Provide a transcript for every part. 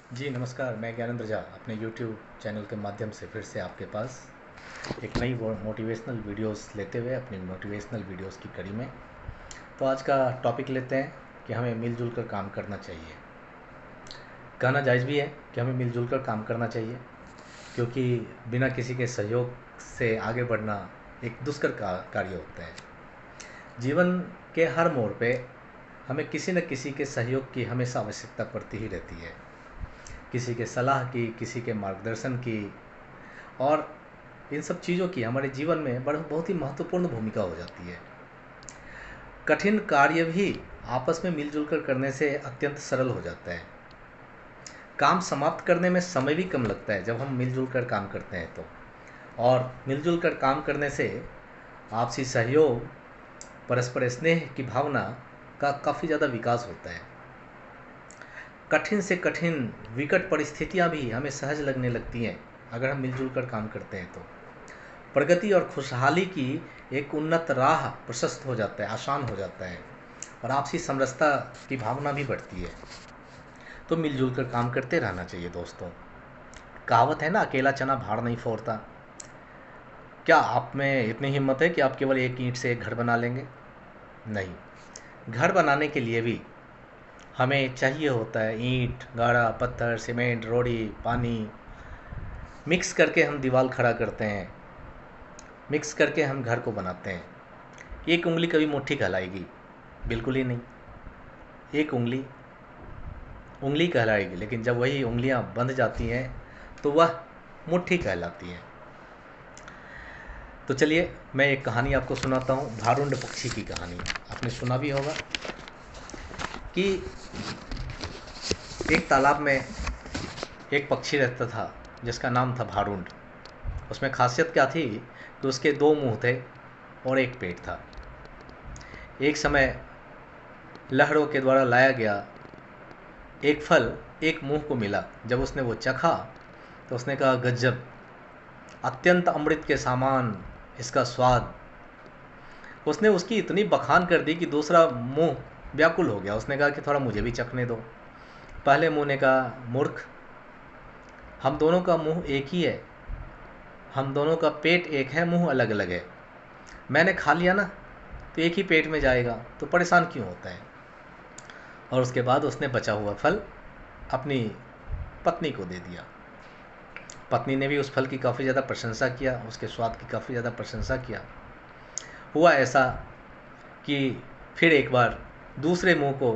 जी नमस्कार, मैं ज्ञानेंद्र झा अपने YouTube चैनल के माध्यम से फिर से आपके पास एक नई मोटिवेशनल वीडियोस लेते हुए अपनी मोटिवेशनल वीडियोस की कड़ी में। तो आज का टॉपिक लेते हैं कि हमें मिलजुल कर काम करना चाहिए। कहना जायज़ भी है कि हमें मिलजुल कर काम करना चाहिए, क्योंकि बिना किसी के सहयोग से आगे बढ़ना एक दुष्कर कार्य होता है। जीवन के हर मोड़ पे हमें किसी न किसी के सहयोग की हमेशा आवश्यकता पड़ती ही रहती है, किसी के सलाह की, किसी के मार्गदर्शन की, और इन सब चीज़ों की हमारे जीवन में बहुत ही महत्वपूर्ण भूमिका हो जाती है। कठिन कार्य भी आपस में मिलजुल कर करने से अत्यंत सरल हो जाता है। काम समाप्त करने में समय भी कम लगता है जब हम मिलजुल कर काम करते हैं तो। और मिलजुल कर काम करने से आपसी सहयोग, परस्पर स्नेह की भावना का काफ़ी ज़्यादा विकास होता है। कठिन से कठिन विकट परिस्थितियां भी हमें सहज लगने लगती हैं अगर हम मिलजुल कर काम करते हैं तो। प्रगति और खुशहाली की एक उन्नत राह प्रशस्त हो जाता है, आसान हो जाता है, और आपसी समरसता की भावना भी बढ़ती है। तो मिलजुल कर काम करते रहना चाहिए दोस्तों। कहावत है ना, अकेला चना भार नहीं फोड़ता। क्या आप में इतनी हिम्मत है कि आप केवल एक ईंट से एक घर बना लेंगे? नहीं, घर बनाने के लिए भी हमें चाहिए होता है ईंट, गाढ़ा, पत्थर, सीमेंट, रोड़ी, पानी। मिक्स करके हम दीवार खड़ा करते हैं, मिक्स करके हम घर को बनाते हैं। एक उंगली कभी मुट्ठी कहलाएगी? बिल्कुल ही नहीं। एक उंगली उंगली कहलाएगी, लेकिन जब वही उंगलियां बंध जाती हैं तो वह मुट्ठी कहलाती हैं। तो चलिए मैं एक कहानी आपको सुनाता हूँ, भारुंड पक्षी की कहानी। आपने सुना भी होगा कि एक तालाब में एक पक्षी रहता था जिसका नाम था भारुंड। उसमें खासियत क्या थी कि उसके दो मुंह थे और एक पेट था। एक समय लहरों के द्वारा लाया गया एक फल एक मुंह को मिला। जब उसने वो चखा तो उसने कहा, गजब, अत्यंत अमृत के समान इसका स्वाद। उसने उसकी इतनी बखान कर दी कि दूसरा मुंह व्याकुल हो गया। उसने कहा कि थोड़ा मुझे भी चखने दो। पहले मुंह ने कहा, मूर्ख, हम दोनों का मुंह एक ही है, हम दोनों का पेट एक है, मुंह अलग अलग है। मैंने खा लिया ना तो एक ही पेट में जाएगा, तो परेशान क्यों होता है? और उसके बाद उसने बचा हुआ फल अपनी पत्नी को दे दिया। पत्नी ने भी उस फल की काफ़ी ज़्यादा प्रशंसा किया, उसके स्वाद की काफ़ी ज़्यादा प्रशंसा किया। हुआ ऐसा कि फिर एक बार दूसरे मुंह को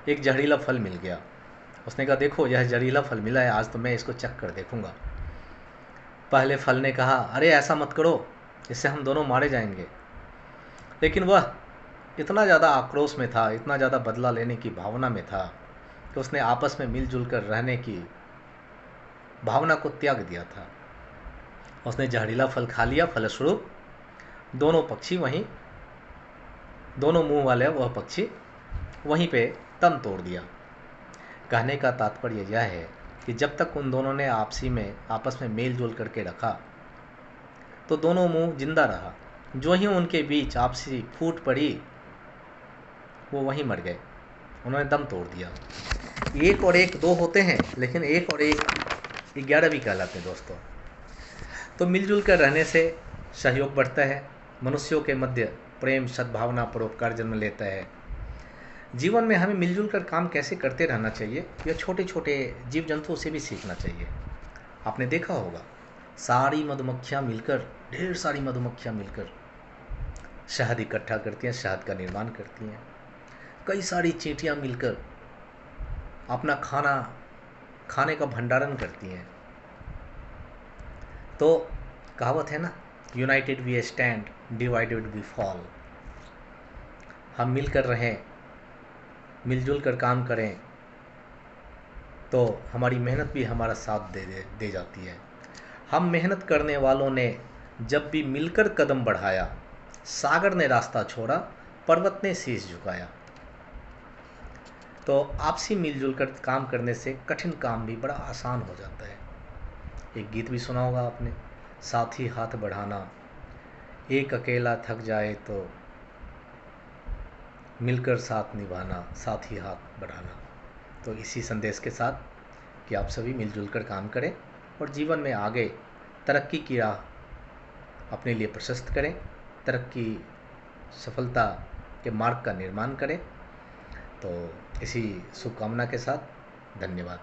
एक जहरीला फल मिल गया। उसने कहा, देखो यह जहरीला फल मिला है, आज तो मैं इसको चख कर देखूंगा। पहले फल ने कहा, अरे ऐसा मत करो, इससे हम दोनों मारे जाएंगे। लेकिन वह इतना ज़्यादा आक्रोश में था, इतना ज़्यादा बदला लेने की भावना में था कि उसने आपस में मिलजुल कर रहने की भावना को त्याग दिया था। उसने जहरीला फल खा लिया। फलस्वरूप दोनों पक्षी वहीं, दोनों मुंह वाले वह पक्षी वहीं पे दम तोड़ दिया। कहने का तात्पर्य यह है कि जब तक उन दोनों ने आपस में मेल जोल करके रखा तो दोनों मुंह जिंदा रहा। जो ही उनके बीच आपसी फूट पड़ी वो वहीं मर गए, उन्होंने दम तोड़ दिया। एक और एक दो होते हैं, लेकिन एक और एक 11 भी कहलाते हैं दोस्तों। तो मिलजुल कर रहने से सहयोग बढ़ता है, मनुष्यों के मध्य प्रेम, सद्भावना, परोपकार जन्म लेता है। जीवन में हमें मिलजुल कर काम कैसे करते रहना चाहिए, यह छोटे छोटे जीव जंतुओं से भी सीखना चाहिए। आपने देखा होगा, सारी मधुमक्खियाँ मिलकर, ढेर सारी मधुमक्खियाँ मिलकर शहद इकट्ठा करती हैं, शहद का निर्माण करती हैं। कई सारी चींटियाँ मिलकर अपना खाने का भंडारण करती हैं। तो कहावत है ना, united we stand, divided we fall. हम मिलकर रहें, मिलजुल कर काम करें तो हमारी मेहनत भी हमारा साथ दे जाती है। हम मेहनत करने वालों ने जब भी मिलकर कदम बढ़ाया, सागर ने रास्ता छोड़ा, पर्वत ने शीश झुकाया। तो आपसी मिलजुल कर काम करने से कठिन काम भी बड़ा आसान हो जाता है। एक गीत भी सुना होगा आपने, साथी हाथ बढ़ाना, एक अकेला थक जाए तो मिलकर साथ निभाना, साथी हाथ बढ़ाना। तो इसी संदेश के साथ कि आप सभी मिलजुल कर काम करें और जीवन में आगे तरक्की की राह अपने लिए प्रशस्त करें, तरक्की सफलता के मार्ग का निर्माण करें। तो इसी शुभकामना के साथ धन्यवाद।